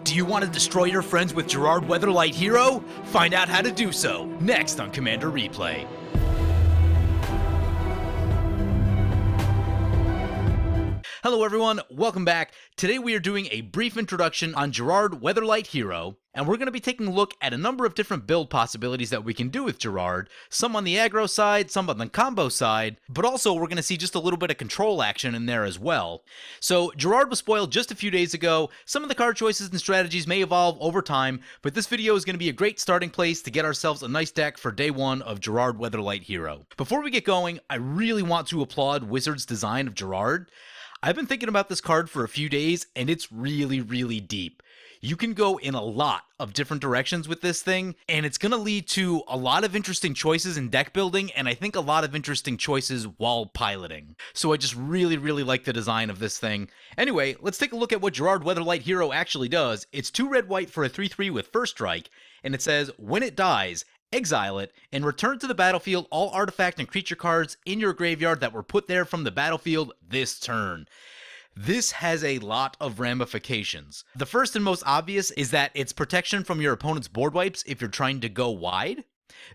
Do you want to destroy your friends with Gerrard Weatherlight Hero? Find out how to do so next on Commander Replay. Hello everyone, welcome back. Today we are doing a brief introduction on Gerrard Weatherlight Hero, and we're going to be taking a look at a number of different build possibilities that we can do with Gerrard, some on the aggro side, some on the combo side, but also we're going to see just a little bit of control action in there as well. So Gerrard was spoiled just a few days ago. Some of the card choices and strategies may evolve over time, but this video is going to be a great starting place to get ourselves a nice deck for day one of Gerrard Weatherlight Hero. Before we get going, I really want to applaud Wizard's design of Gerrard. I've been thinking about this card for a few days, and it's really deep. You can go in a lot of different directions with this thing, and it's going to lead to a lot of interesting choices in deck building, and I think a lot of interesting choices while piloting. So I just really like the design of this thing. Anyway, let's take a look at what Gerrard Weatherlight Hero actually does. It's 2 red-white for a 3/3 with first strike, and it says, when it dies, exile it, and return to the battlefield all artifact and creature cards in your graveyard that were put there from the battlefield this turn. This has a lot of ramifications. The first and most obvious is that it's protection from your opponent's board wipes if you're trying to go wide.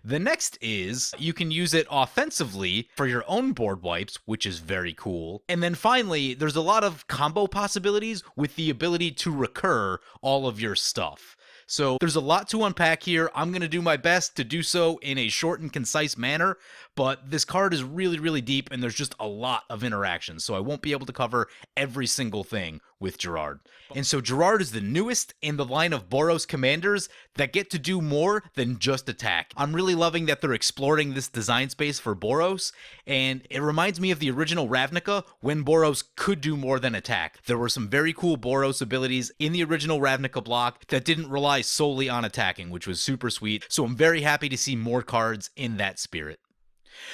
The next is you can use it offensively for your own board wipes, which is very cool. And then finally, there's a lot of combo possibilities with the ability to recur all of your stuff. So there's a lot to unpack here. I'm going to do my best to do so in a short and concise manner, but this card is really deep and there's just a lot of interactions, so I won't be able to cover every single thing with Gerrard. And so Gerrard is the newest in the line of Boros commanders that get to do more than just attack. I'm really loving that they're exploring this design space for Boros, and it reminds me of the original Ravnica when Boros could do more than attack. There were some very cool Boros abilities in the original Ravnica block that didn't rely solely on attacking, which was super sweet, so I'm very happy to see more cards in that spirit.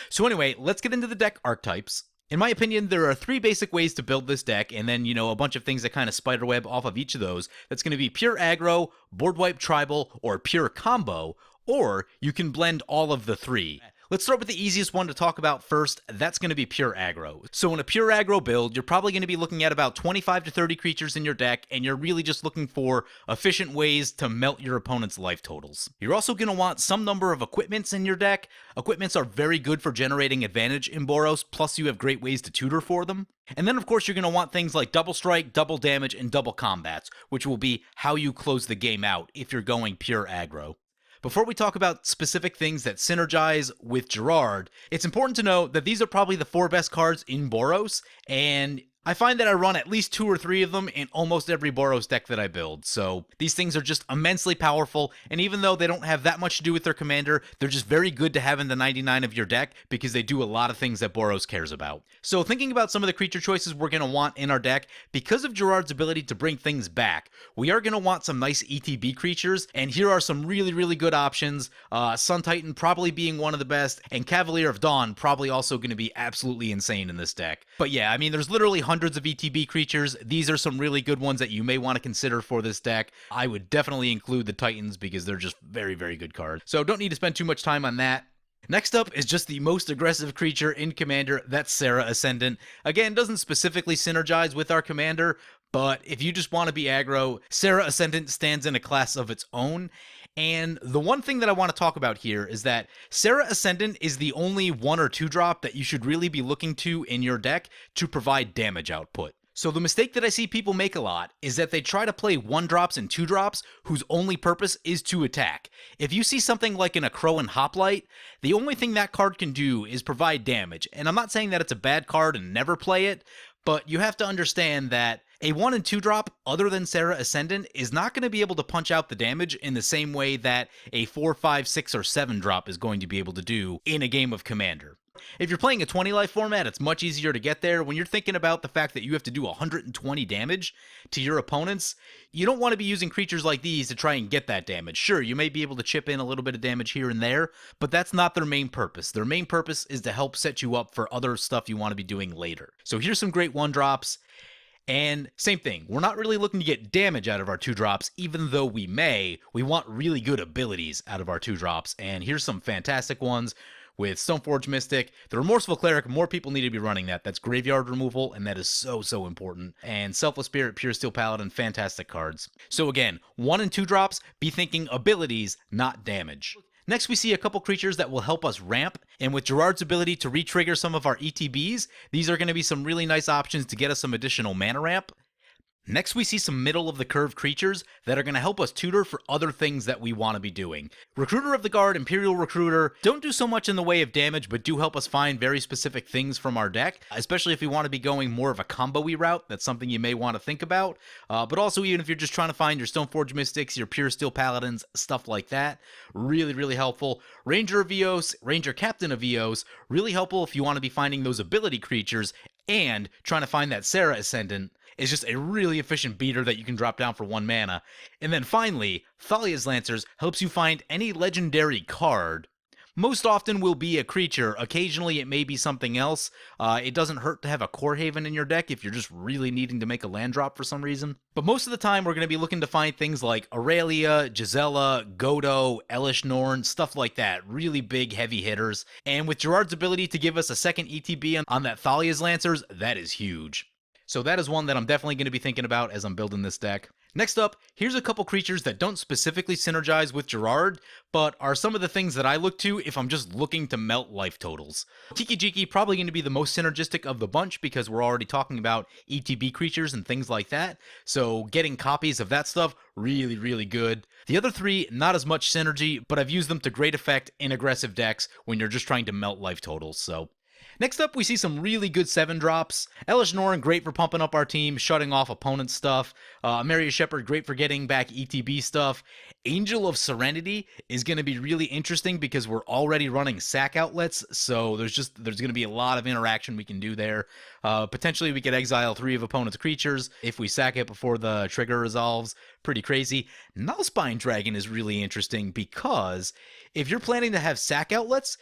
So anyway, let's get into the deck archetypes. In my opinion, there are 3 basic ways to build this deck, and then, a bunch of things that kind of spiderweb off of each of those. That's going to be pure aggro, board wipe tribal, or pure combo, or you can blend all of the 3. Let's start with the easiest one to talk about first. That's going to be pure aggro. So in a pure aggro build, you're probably going to be looking at about 25 to 30 creatures in your deck, and you're really just looking for efficient ways to melt your opponent's life totals. You're also going to want some number of equipments in your deck. Equipments are very good for generating advantage in Boros, plus you have great ways to tutor for them. And then of course you're going to want things like double strike, double damage, and double combats, which will be how you close the game out if you're going pure aggro. Before we talk about specific things that synergize with Gerrard, it's important to know that these are probably the 4 best cards in Boros, and I find that I run at least 2 or 3 of them in almost every Boros deck that I build, so these things are just immensely powerful, and even though they don't have that much to do with their commander, they're just very good to have in the 99 of your deck because they do a lot of things that Boros cares about. So thinking about some of the creature choices we're going to want in our deck, because of Gerrard's ability to bring things back, we are going to want some nice ETB creatures, and here are some really good options. Sun Titan probably being one of the best, and Cavalier of Dawn probably also going to be absolutely insane in this deck. But yeah, I mean, there's literally hundreds of ETB creatures. These are some really good ones that you may want to consider for this deck. I would definitely include the Titans because they're just very good cards. So don't need to spend too much time on that. Next up is just the most aggressive creature in Commander, that's Serra Ascendant. Again, doesn't specifically synergize with our Commander, but if you just want to be aggro, Serra Ascendant stands in a class of its own. And the one thing that I want to talk about here is that Serra Ascendant is the only 1 or 2 drop that you should really be looking to in your deck to provide damage output. So the mistake that I see people make a lot is that they try to play 1 drops and 2 drops whose only purpose is to attack. If you see something like an Aggro and Hoplite, the only thing that card can do is provide damage. And I'm not saying that it's a bad card and never play it, but you have to understand that a 1 and 2 drop other than Serra Ascendant is not going to be able to punch out the damage in the same way that a 4, 5, 6, or 7 drop is going to be able to do in a game of Commander. If you're playing a 20 life format, it's much easier to get there. When you're thinking about the fact that you have to do 120 damage to your opponents, you don't want to be using creatures like these to try and get that damage. Sure, you may be able to chip in a little bit of damage here and there, but that's not their main purpose. Their main purpose is to help set you up for other stuff you want to be doing later. So here's some great 1 drops. And same thing, we're not really looking to get damage out of our 2 drops, even though we may. We want really good abilities out of our 2 drops, and here's some fantastic ones. with Stoneforge Mystic. The Remorseful Cleric, more people need to be running that. That's graveyard removal, and that is so, so important. And Selfless Spirit, Pure Steel Paladin, fantastic cards. So again, 1 and 2 drops, be thinking abilities, not damage. Next, we see a couple creatures that will help us ramp, and with Gerard's ability to re-trigger some of our ETBs, these are going to be some really nice options to get us some additional mana ramp. Next, we see some middle-of-the-curve creatures that are going to help us tutor for other things that we want to be doing. Recruiter of the Guard, Imperial Recruiter, don't do so much in the way of damage, but do help us find very specific things from our deck, especially if we want to be going more of a combo-y route. That's something you may want to think about. But also, even if you're just trying to find your Stoneforge Mystics, your Pure Steel Paladins, stuff like that, really, really helpful. Ranger of Eos, Ranger Captain of Eos, really helpful if you want to be finding those ability creatures and trying to find that Sarah Ascendant. Is just a really efficient beater that you can drop down for 1 mana. And then finally, Thalia's Lancers helps you find any legendary card. Most often will be a creature, occasionally it may be something else. It doesn't hurt to have a Core Haven in your deck if you're just really needing to make a land drop for some reason. But most of the time we're going to be looking to find things like Aurelia, Gisela, Godo, Elish Norn, stuff like that. Really big heavy hitters. And with Gerard's ability to give us a second ETB on that Thalia's Lancers, that is huge. So that is one that I'm definitely going to be thinking about as I'm building this deck. Next up, here's a couple creatures that don't specifically synergize with Gerard, but are some of the things that I look to if I'm just looking to melt life totals. Tiki Jiki probably going to be the most synergistic of the bunch because we're already talking about ETB creatures and things like that, so getting copies of that stuff, really, really good. The other 3, not as much synergy, but I've used them to great effect in aggressive decks when you're just trying to melt life totals, so... Next up, we see some really good 7-drops. Elish Norn, great for pumping up our team, shutting off opponent stuff. Maria Shepherd, great for getting back ETB stuff. Angel of Serenity is going to be really interesting because we're already running sack outlets, so there's going to be a lot of interaction we can do there. Potentially, we could exile 3 of opponent's creatures if we sack it before the trigger resolves. Pretty crazy. Nullspine Dragon is really interesting because if you're planning to have sack outlets,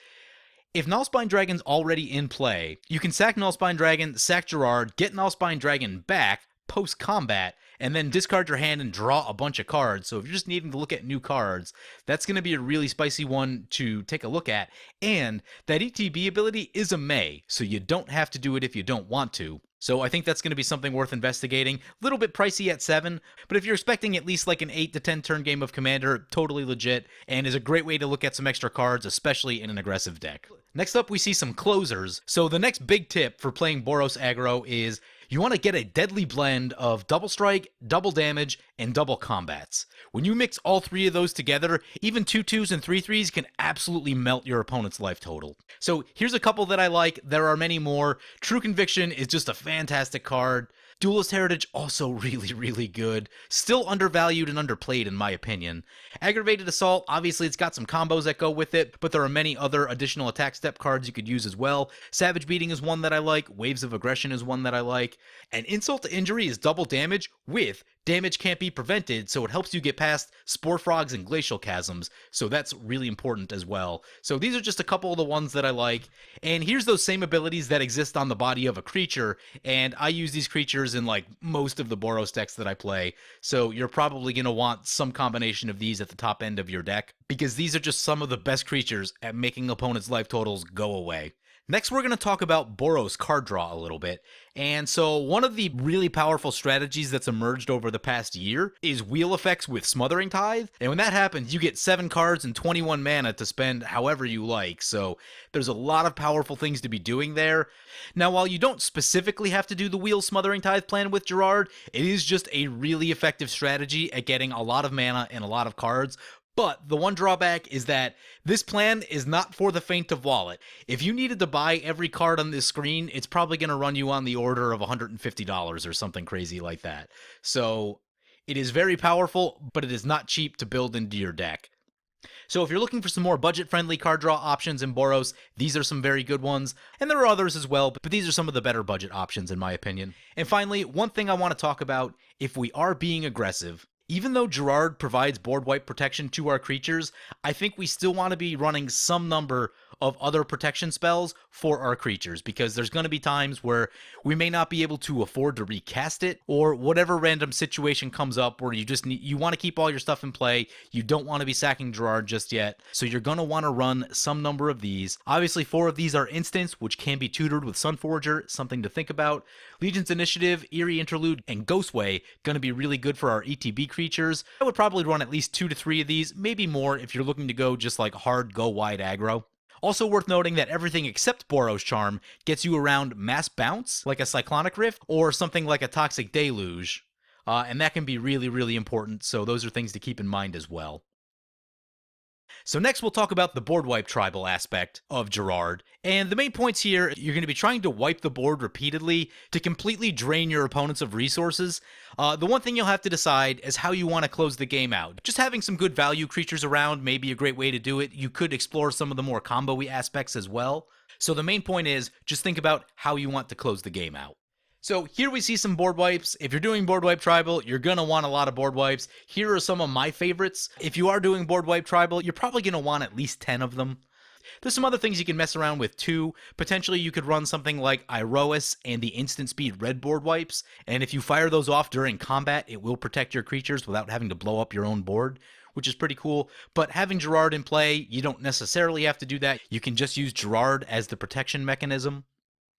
if Nullspine Dragon's already in play, you can sack Nullspine Dragon, sack Gerard, get Nullspine Dragon back post-combat, and then discard your hand and draw a bunch of cards. So if you're just needing to look at new cards, that's going to be a really spicy one to take a look at. And that ETB ability is a May, so you don't have to do it if you don't want to. So I think that's going to be something worth investigating. A little bit pricey at 7, but if you're expecting at least like an 8 to 10 turn game of Commander, totally legit, and is a great way to look at some extra cards, especially in an aggressive deck. Next up, we see some closers. So the next big tip for playing Boros aggro is you want to get a deadly blend of double strike, double damage, and double combats. When you mix all 3 of those together, even 2/2s and 3/3s can absolutely melt your opponent's life total. So here's a couple that I like. There are many more. True Conviction is just a fantastic card. Duelist Heritage, also really, really good. Still undervalued and underplayed in my opinion. Aggravated Assault, obviously it's got some combos that go with it, but there are many other additional attack step cards you could use as well. Savage Beating is one that I like. Waves of Aggression is one that I like. And Insult to Injury is double damage with damage can't be prevented, so it helps you get past Spore Frogs and Glacial Chasms, so that's really important as well. So these are just a couple of the ones that I like. And here's those same abilities that exist on the body of a creature, and I use these creatures in like most of the Boros decks that I play, so you're probably going to want some combination of these at the top end of your deck, because these are just some of the best creatures at making opponents' life totals go away. Next, we're going to talk about Boros card draw a little bit. And so one of the really powerful strategies that's emerged over the past year is wheel effects with Smothering Tithe. And when that happens, you get 7 cards and 21 mana to spend however you like. So there's a lot of powerful things to be doing there. Now, while you don't specifically have to do the wheel Smothering Tithe plan with Gerard, it is just a really effective strategy at getting a lot of mana and a lot of cards. But the one drawback is that this plan is not for the faint of wallet. If you needed to buy every card on this screen, it's probably going to run you on the order of $150 or something crazy like that. So it is very powerful, but it is not cheap to build into your deck. So if you're looking for some more budget-friendly card draw options in Boros, these are some very good ones, and there are others as well, but these are some of the better budget options in my opinion. And finally, one thing I want to talk about, if we are being aggressive, even though Gerard provides board wipe protection to our creatures, I think we still want to be running some number of other protection spells for our creatures, because there's going to be times where we may not be able to afford to recast it, or whatever random situation comes up where you want to keep all your stuff in play, you don't want to be sacking Gerard just yet, so you're going to want to run some number of these. Obviously 4 of these are instants, which can be tutored with Sunforger, something to think about. Legion's Initiative, Eerie Interlude, and Ghostway going to be really good for our ETB creatures. I would probably run at least 2 to 3 of these, maybe more if you're looking to go just like hard go wide aggro. Also worth noting that everything except Boros Charm gets you around Mass Bounce, like a Cyclonic Rift, or something like a Toxic Deluge. And that can be really, really important, so those are things to keep in mind as well. So next we'll talk about the board wipe tribal aspect of Gerard, and the main points here, you're going to be trying to wipe the board repeatedly to completely drain your opponents of resources. The one thing you'll have to decide is how you want to close the game out. Just having some good value creatures around may be a great way to do it. You could explore some of the more combo-y aspects as well. So the main point is, just think about how you want to close the game out. So here we see some board wipes. If you're doing board wipe tribal, you're going to want a lot of board wipes. Here are some of my favorites. If you are doing board wipe tribal, you're probably going to want at least 10 of them. There's some other things you can mess around with too. Potentially you could run something like Iroas and the instant speed red board wipes, and if you fire those off during combat, it will protect your creatures without having to blow up your own board, which is pretty cool. But having Gerard in play, you don't necessarily have to do that. You can just use Gerard as the protection mechanism.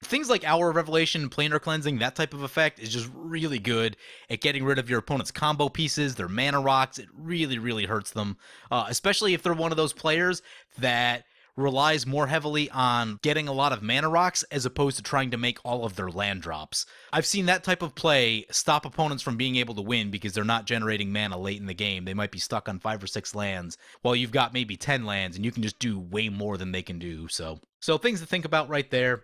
Things like Hour of Revelation and Planar Cleansing, that type of effect is just really good at getting rid of your opponent's combo pieces, their mana rocks. It really, really hurts them, especially if they're one of those players that relies more heavily on getting a lot of mana rocks as opposed to trying to make all of their land drops. I've seen that type of play stop opponents from being able to win because they're not generating mana late in the game. They might be stuck on 5 or 6 lands while you've got maybe 10 lands and you can just do way more than they can do. So things to think about right there.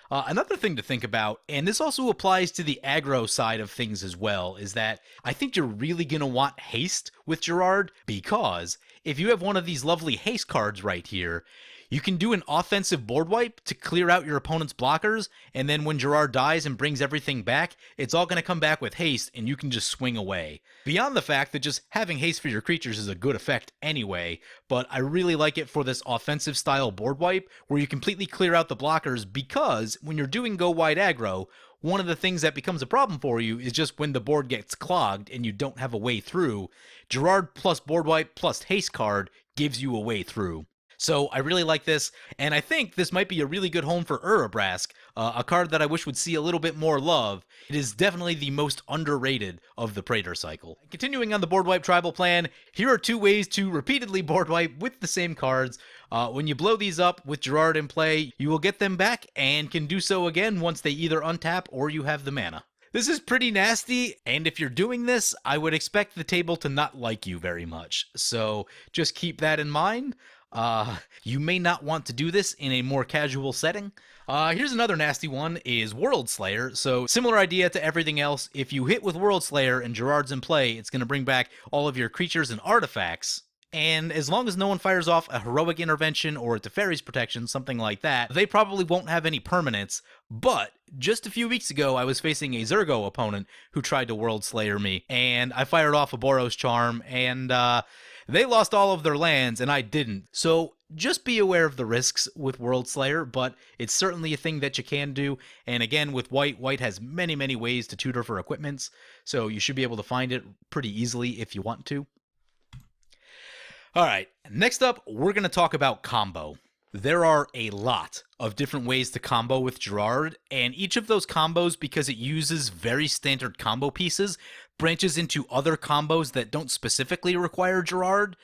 Another thing to think about, and this also applies to the aggro side of things as well, is that I think you're really going to want haste with Gerard, because if you have one of these lovely haste cards right here, you can do an offensive board wipe to clear out your opponent's blockers, and then when Gerard dies and brings everything back, it's all going to come back with haste, and you can just swing away. Beyond the fact that just having haste for your creatures is a good effect anyway, but I really like it for this offensive style board wipe, where you completely clear out the blockers, because when you're doing go wide aggro, one of the things that becomes a problem for you is just when the board gets clogged and you don't have a way through. Gerard plus board wipe plus haste card gives you a way through. So I really like this, and I think this might be a really good home for Urabrask, a card that I wish would see a little bit more love. It is definitely the most underrated of the Praetor cycle. Continuing on the board wipe tribal plan, here are 2 ways to repeatedly board wipe with the same cards. When you blow these up with Gerard in play, you will get them back and can do so again once they either untap or you have the mana. This is pretty nasty, and if you're doing this, I would expect the table to not like you very much. So just keep that in mind. You may not want to do this in a more casual setting. Here's another nasty one, is World Slayer. So similar idea to everything else. If you hit with World Slayer and Gerard's in play, it's going to bring back all of your creatures and artifacts. And as long as no one fires off a Heroic Intervention or a Teferi's Protection, something like that, they probably won't have any permanents. But just a few weeks ago, I was facing a Zergo opponent who tried to World Slayer me, and I fired off a Boros Charm, and they lost all of their lands, and I didn't. So just be aware of the risks with World Slayer, but it's certainly a thing that you can do. And again, with White has many, many ways to tutor for equipments, so you should be able to find it pretty easily if you want to. Alright, next up, we're going to talk about combo. There are a lot of different ways to combo with Gerard, and each of those combos, because it uses very standard combo pieces, branches into other combos that don't specifically require Gerard.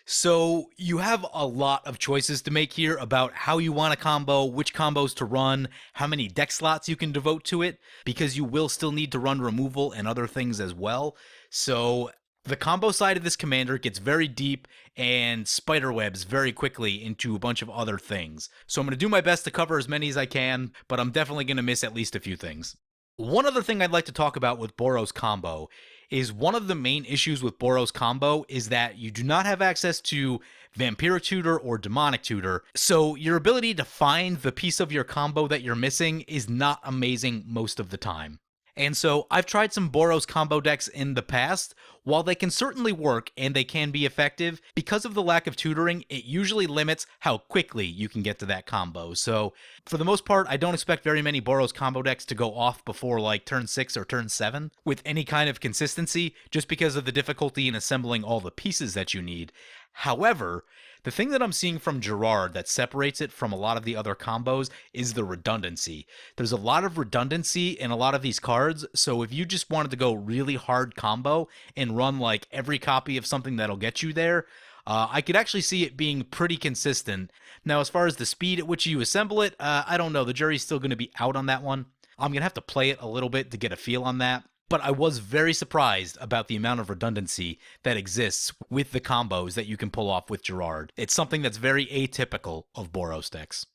So you have a lot of choices to make here about how you want to combo, which combos to run, how many deck slots you can devote to it, because you will still need to run removal and other things as well. So the combo side of this commander gets very deep and spiderwebs very quickly into a bunch of other things. So I'm going to do my best to cover as many as I can, but I'm definitely going to miss at least a few things. One other thing I'd like to talk about with Boros combo is one of the main issues with Boros combo is that you do not have access to Vampiric Tutor or Demonic Tutor, so your ability to find the piece of your combo that you're missing is not amazing most of the time. And so I've tried some Boros combo decks in the past. While they can certainly work and they can be effective, because of the lack of tutoring, it usually limits how quickly you can get to that combo. So for the most part, I don't expect very many Boros combo decks to go off before like turn 6 or turn 7 with any kind of consistency, just because of the difficulty in assembling all the pieces that you need. However, the thing that I'm seeing from Gerard that separates it from a lot of the other combos is the redundancy. There's a lot of redundancy in a lot of these cards, so if you just wanted to go really hard combo and run like every copy of something that'll get you there, I could actually see it being pretty consistent. Now, as far as the speed at which you assemble it, I don't know. The jury's still going to be out on that one. I'm going to have to play it a little bit to get a feel on that. But I was very surprised about the amount of redundancy that exists with the combos that you can pull off with Gerard. It's something that's very atypical of Boros decks.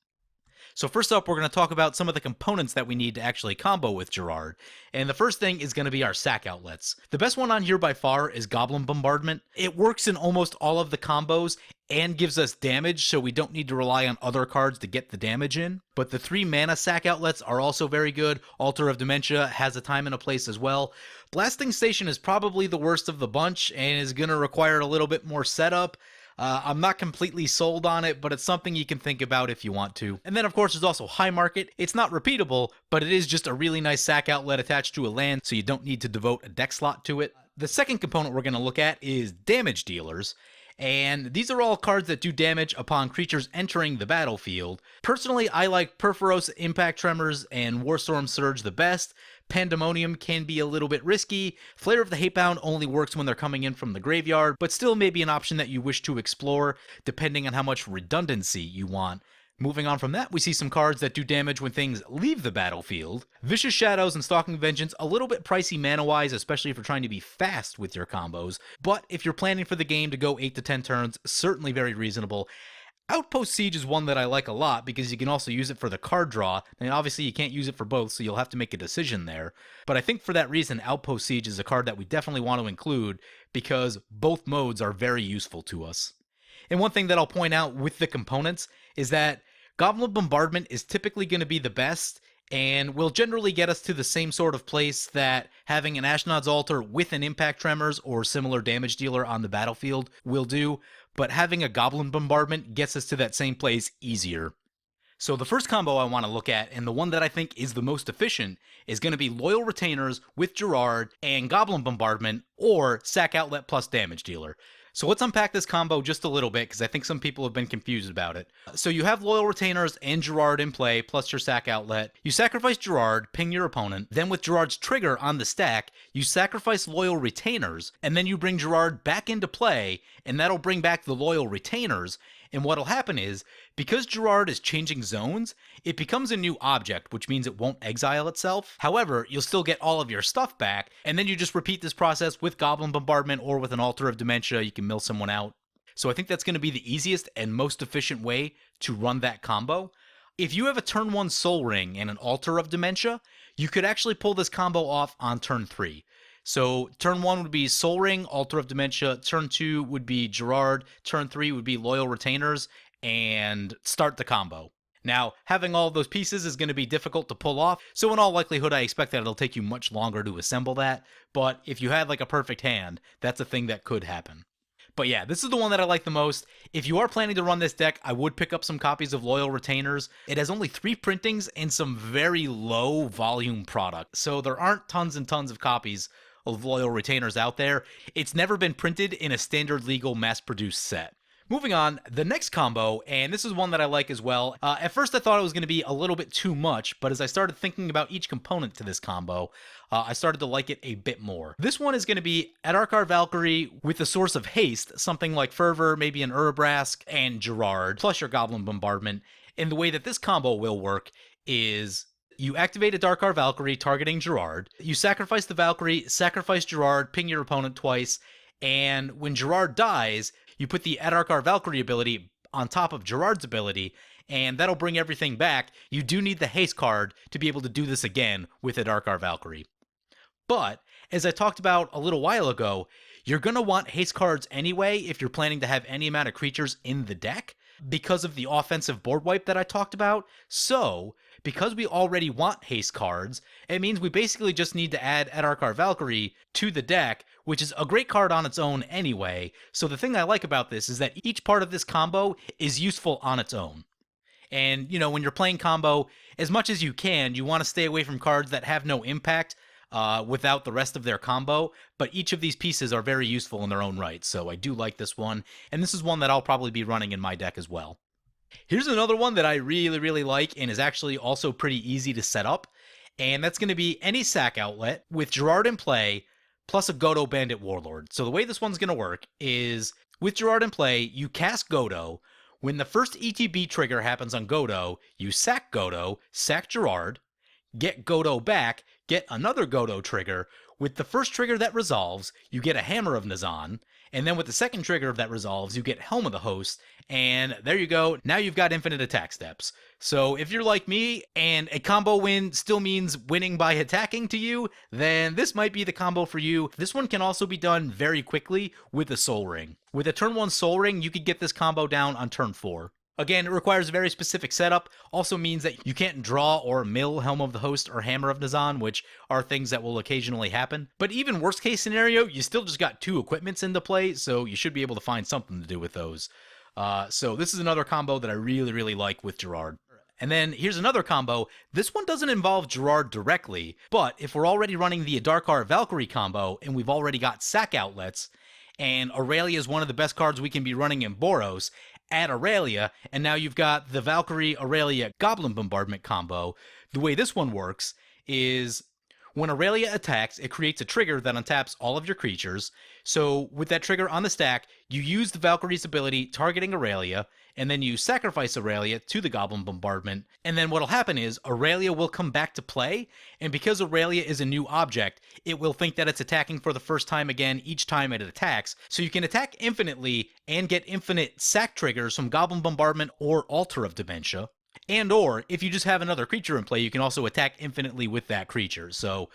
So first up, we're going to talk about some of the components that we need to actually combo with Gerard. And the first thing is going to be our sack outlets. The best one on here by far is Goblin Bombardment. It works in almost all of the combos and gives us damage, so we don't need to rely on other cards to get the damage in. But the 3 mana sack outlets are also very good. Altar of Dementia has a time and a place as well. Blasting Station is probably the worst of the bunch and is going to require a little bit more setup. I'm not completely sold on it, but it's something you can think about if you want to. And then, of course, there's also High Market. It's not repeatable, but it is just a really nice sack outlet attached to a land, so you don't need to devote a deck slot to it. The second component we're going to look at is Damage Dealers. And these are all cards that do damage upon creatures entering the battlefield. Personally, I like Perforos, Impact Tremors, and Warstorm Surge the best. Pandemonium can be a little bit risky. Flare of the Hatebound only works when they're coming in from the graveyard, but still may be an option that you wish to explore, depending on how much redundancy you want. Moving on from that, we see some cards that do damage when things leave the battlefield. Vicious Shadows and Stalking Vengeance, a little bit pricey mana-wise, especially if you're trying to be fast with your combos, but if you're planning for the game to go 8 to 10 turns, certainly very reasonable. Outpost Siege is one that I like a lot because you can also use it for the card draw, and obviously you can't use it for both, so you'll have to make a decision there. But I think for that reason, Outpost Siege is a card that we definitely want to include because both modes are very useful to us. And one thing that I'll point out with the components is that Goblin Bombardment is typically going to be the best and will generally get us to the same sort of place that having an Ashnod's Altar with an Impact Tremors or similar damage dealer on the battlefield will do, but having a Goblin Bombardment gets us to that same place easier. So the first combo I want to look at, and the one that I think is the most efficient, is going to be Loyal Retainers with Gerard and Goblin Bombardment, or Sack Outlet plus Damage Dealer. So let's unpack this combo just a little bit, because I think some people have been confused about it. So you have Loyal Retainers and Gerard in play, plus your Sack Outlet. You sacrifice Gerard, ping your opponent. Then with Gerard's trigger on the stack, you sacrifice Loyal Retainers, and then you bring Gerard back into play, and that'll bring back the Loyal Retainers. And what'll happen is, because Gerard is changing zones, it becomes a new object, which means it won't exile itself. However, you'll still get all of your stuff back, and then you just repeat this process with Goblin Bombardment or with an Altar of Dementia. You can mill someone out. So I think that's going to be the easiest and most efficient way to run that combo. If you have a turn 1 Soul Ring and an Altar of Dementia, you could actually pull this combo off on turn 3. So turn 1 would be Soul Ring, Altar of Dementia. Turn 2 would be Gerard. Turn 3 would be Loyal Retainers, and start the combo. Now, having all of those pieces is going to be difficult to pull off, so in all likelihood I expect that it'll take you much longer to assemble that, but if you had like a perfect hand, that's a thing that could happen. But yeah, this is the one that I like the most. If you are planning to run this deck, I would pick up some copies of Loyal Retainers. It has only 3 printings and some very low volume product, so there aren't tons and tons of copies of Loyal Retainers out there. It's never been printed in a standard legal mass-produced set. Moving on, the next combo, and this is one that I like as well. At first I thought it was going to be a little bit too much, but as I started thinking about each component to this combo, I started to like it a bit more. This one is going to be Adarkar Valkyrie with a source of haste, something like Fervor, maybe an Urabrask, and Gerard, plus your Goblin Bombardment. And the way that this combo will work is you activate a Adarkar Valkyrie targeting Gerard, you sacrifice the Valkyrie, sacrifice Gerard, ping your opponent twice, and when Gerard dies, you put the Adarkar Valkyrie ability on top of Gerard's ability, and that'll bring everything back. You do need the haste card to be able to do this again with Adarkar Valkyrie. But, as I talked about a little while ago, you're going to want haste cards anyway if you're planning to have any amount of creatures in the deck, because of the offensive board wipe that I talked about. So, because we already want haste cards, it means we basically just need to add Edarkar Valkyrie to the deck, which is a great card on its own anyway. So the thing I like about this is that each part of this combo is useful on its own. And, when you're playing combo, as much as you can, you want to stay away from cards that have no impact without the rest of their combo. But each of these pieces are very useful in their own right. So I do like this one. And this is one that I'll probably be running in my deck as well. Here's another one that I really, really like and is actually also pretty easy to set up. And that's going to be any sack outlet with Gerard in play plus a Godo Bandit Warlord. So the way this one's going to work is with Gerard in play, you cast Godo. When the first ETB trigger happens on Godo, you sack Godo, sack Gerard, get Godo back, get another Godo trigger. With the first trigger that resolves, you get a Hammer of Nazan, and then with the second trigger that resolves, you get Helm of the Host, and there you go. Now you've got infinite attack steps. So if you're like me, and a combo win still means winning by attacking to you, then this might be the combo for you. This one can also be done very quickly with a Soul Ring. With a turn 1 Soul Ring, you could get this combo down on turn 4. Again, it requires a very specific setup, also means that you can't draw or mill Helm of the Host or Hammer of Nazan, which are things that will occasionally happen. But even worst case scenario, you still just got 2 equipments into play, so you should be able to find something to do with those. So this is another combo that I really, really like with Gerard. And then here's another combo. This one doesn't involve Gerard directly, but if we're already running the Adarkar Valkyrie combo and we've already got sack outlets, and Aurelia is one of the best cards we can be running in Boros, add Aurelia, and now you've got the Valkyrie Aurelia Goblin Bombardment combo. The way this one works is when Aurelia attacks, it creates a trigger that untaps all of your creatures. So with that trigger on the stack, you use the Valkyrie's ability targeting Aurelia, and then you sacrifice Aurelia to the Goblin Bombardment. And then what'll happen is Aurelia will come back to play, and because Aurelia is a new object, it will think that it's attacking for the first time again each time it attacks. So you can attack infinitely and get infinite sack triggers from Goblin Bombardment or Altar of Dementia. And or, if you just have another creature in play, you can also attack infinitely with that creature. So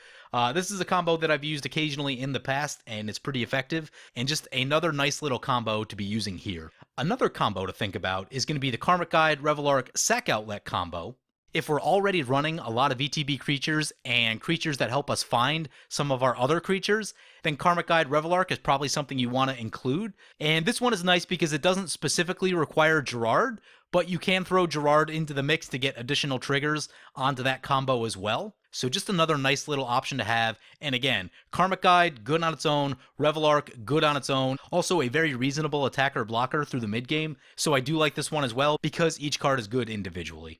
this is a combo that I've used occasionally in the past, and it's pretty effective, and just another nice little combo to be using here. Another combo to think about is going to be the Karmic Guide Revelark Sack Outlet combo. If we're already running a lot of ETB creatures and creatures that help us find some of our other creatures, then Karmic Guide Revelark is probably something you want to include. And this one is nice because it doesn't specifically require Gerard, but you can throw Gerard into the mix to get additional triggers onto that combo as well. So just another nice little option to have. And again, Karmic Guide, good on its own. Revelark, good on its own. Also a very reasonable attacker blocker through the mid game. So I do like this one as well because each card is good individually.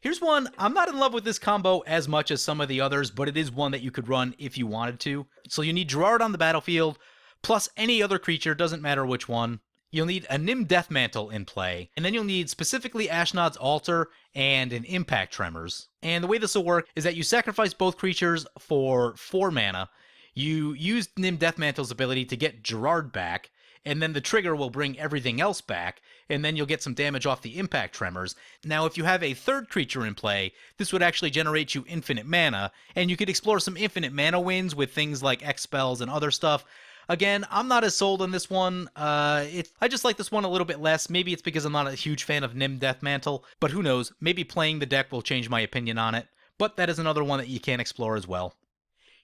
Here's one, I'm not in love with this combo as much as some of the others, but it is one that you could run if you wanted to. So you need Gerard on the battlefield, plus any other creature, doesn't matter which one. You'll need a Nim Deathmantle in play, and then you'll need specifically Ashnod's Altar and an Impact Tremors. And the way this will work is that you sacrifice both creatures for 4 mana. You use Nim Deathmantle's ability to get Gerard back, and then the trigger will bring everything else back, and then you'll get some damage off the Impact Tremors. Now, if you have a third creature in play, this would actually generate you infinite mana, and you could explore some infinite mana wins with things like X spells and other stuff. Again, I'm not as sold on this one. I just like this one a little bit less. Maybe it's because I'm not a huge fan of Nim Deathmantle, but who knows? Maybe playing the deck will change my opinion on it. But that is another one that you can explore as well.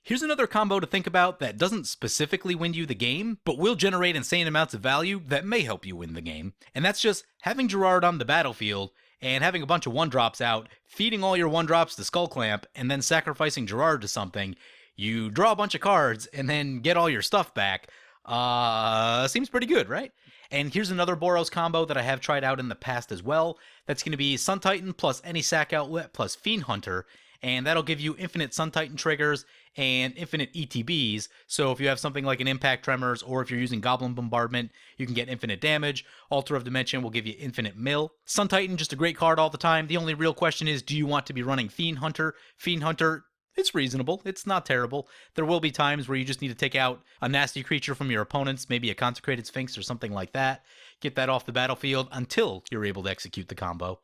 Here's another combo to think about that doesn't specifically win you the game, but will generate insane amounts of value that may help you win the game. And that's just having Gerard on the battlefield and having a bunch of 1-drops out, feeding all your 1-drops to Skull Clamp, and then sacrificing Gerard to something. You draw a bunch of cards and then get all your stuff back. Seems pretty good, right? And here's another Boros combo that I have tried out in the past as well. That's going to be Sun Titan plus any sack outlet plus Fiend Hunter. And that'll give you infinite Sun Titan triggers and infinite ETBs. So if you have something like an Impact Tremors, or if you're using Goblin Bombardment, you can get infinite damage. Altar of Dimension will give you infinite mill. Sun Titan, just a great card all the time. The only real question is, do you want to be running Fiend Hunter? Fiend Hunter, it's reasonable. It's not terrible. There will be times where you just need to take out a nasty creature from your opponents, maybe a Consecrated Sphinx or something like that. Get that off the battlefield until you're able to execute the combo.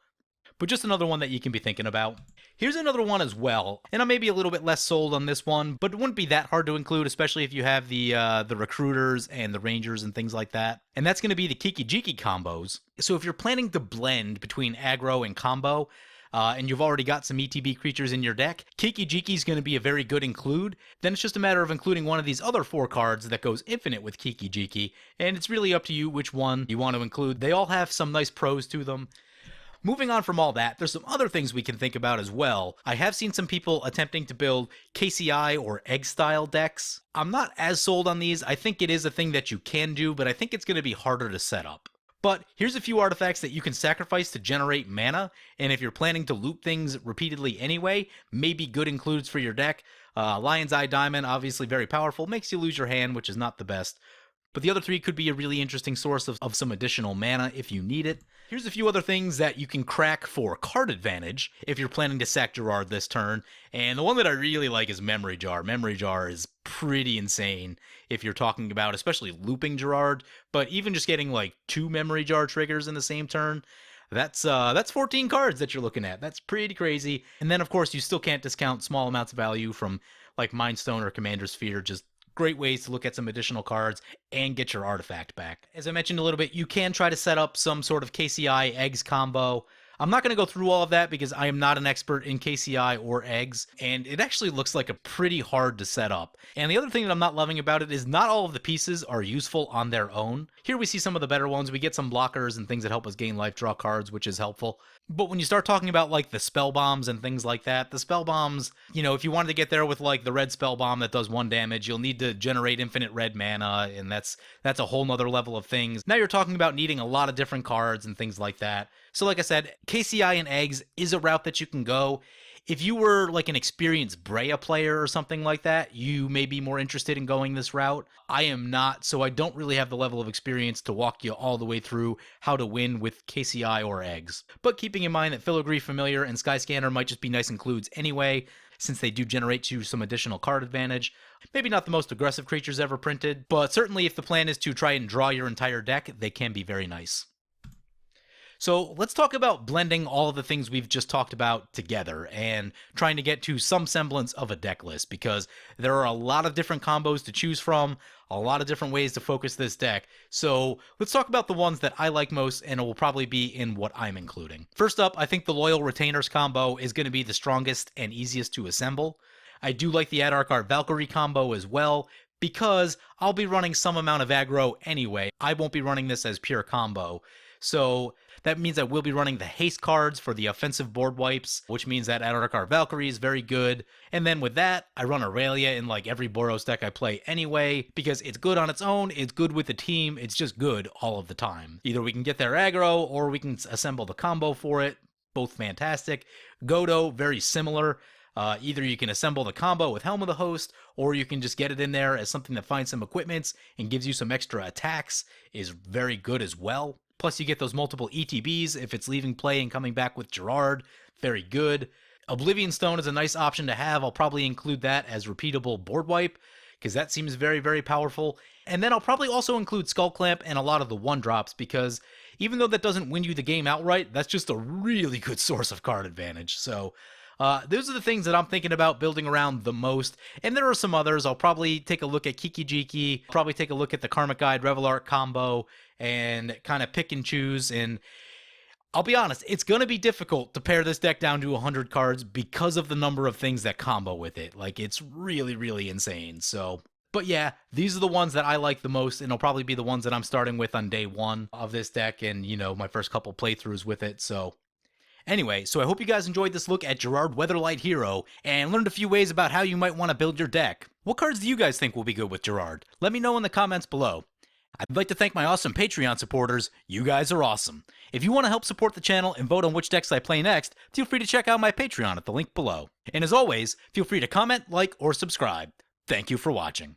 But just another one that you can be thinking about. Here's another one as well, and I may be a little bit less sold on this one, but it wouldn't be that hard to include, especially if you have the recruiters and the rangers and things like that. And that's going to be the Kiki Jiki combos. So if you're planning to blend between aggro and combo, and you've already got some ETB creatures in your deck, Kiki-Jiki is going to be a very good include. Then it's just a matter of including one of these other 4 cards that goes infinite with Kiki-Jiki, and it's really up to you which one you want to include. They all have some nice pros to them. Moving on from all that, there's some other things we can think about as well. I have seen some people attempting to build KCI or egg-style decks. I'm not as sold on these. I think it is a thing that you can do, but I think it's going to be harder to set up. But here's a few artifacts that you can sacrifice to generate mana, and if you're planning to loop things repeatedly anyway, maybe good includes for your deck. Lion's Eye Diamond, obviously very powerful, makes you lose your hand, which is not the best. But the other 3 could be a really interesting source of some additional mana if you need it. Here's a few other things that you can crack for card advantage if you're planning to sack Gerard this turn. And the one that I really like is Memory Jar. Memory Jar is pretty insane if you're talking about especially looping Gerard, but even just getting like 2 Memory Jar triggers in the same turn, that's 14 cards that you're looking at. That's pretty crazy. And then of course you still can't discount small amounts of value from like Mind Stone or Commander's Sphere. Just great ways to look at some additional cards and get your artifact back. As I mentioned a little bit, you can try to set up some sort of KCI eggs combo. I'm not going to go through all of that because I am not an expert in KCI or eggs, and it actually looks like a pretty hard to set up. And the other thing that I'm not loving about it is not all of the pieces are useful on their own. Here we see some of the better ones. We get some blockers and things that help us gain life, draw cards, which is helpful. But when you start talking about like the spell bombs and things like that, the spell bombs, you know, if you wanted to get there with like the red spell bomb that does 1 damage, you'll need to generate infinite red mana, and that's a whole nother level of things. Now you're talking about needing a lot of different cards and things like that. So like I said, KCI and eggs is a route that you can go. If you were like an experienced Brea player or something like that, you may be more interested in going this route. I am not, so I don't really have the level of experience to walk you all the way through how to win with KCI or eggs. But keeping in mind that Filigree Familiar and Skyscanner might just be nice includes anyway, since they do generate you some additional card advantage. Maybe not the most aggressive creatures ever printed, but certainly if the plan is to try and draw your entire deck, they can be very nice. So let's talk about blending all of the things we've just talked about together and trying to get to some semblance of a deck list, because there are a lot of different combos to choose from, a lot of different ways to focus this deck. So let's talk about the ones that I like most, and it will probably be in what I'm including. First up, I think the Loyal Retainers combo is going to be the strongest and easiest to assemble. I do like the Adarkar Valkyrie combo as well, because I'll be running some amount of aggro anyway. I won't be running this as pure combo. So that means I will be running the haste cards for the offensive board wipes, which means that Adarkar Valkyrie is very good. And then with that, I run Aurelia in like every Boros deck I play anyway, because it's good on its own, it's good with the team, it's just good all of the time. Either we can get their aggro, or we can assemble the combo for it. Both fantastic. Godo, very similar. Either you can assemble the combo with Helm of the Host, or you can just get it in there as something that finds some equipments and gives you some extra attacks, is very good as well. Plus you get those multiple ETBs if it's leaving play and coming back with Gerard, very good. Oblivion Stone is a nice option to have. I'll probably include that as repeatable board wipe, because that seems very, very powerful. And then I'll probably also include Skull Clamp and a lot of the 1-drops, because even though that doesn't win you the game outright, that's just a really good source of card advantage. So those are the things that I'm thinking about building around the most. And there are some others. I'll probably take a look at Kiki-Jiki, probably take a look at the Karmic Guide Reveillart combo, and kind of pick and choose. And I'll be honest, it's going to be difficult to pare this deck down to 100 cards because of the number of things that combo with it. Like, it's really, really insane. So, but yeah, these are the ones that I like the most, and it'll probably be the ones that I'm starting with on day 1 of this deck and, you know, my first couple playthroughs with it. So anyway, so I hope you guys enjoyed this look at Gerrard Weatherlight Hero and learned a few ways about how you might want to build your deck. What cards do you guys think will be good with Gerrard? Let me know in the comments below. I'd like to thank my awesome Patreon supporters. You guys are awesome. If you want to help support the channel and vote on which decks I play next, feel free to check out my Patreon at the link below. And as always, feel free to comment, like, or subscribe. Thank you for watching.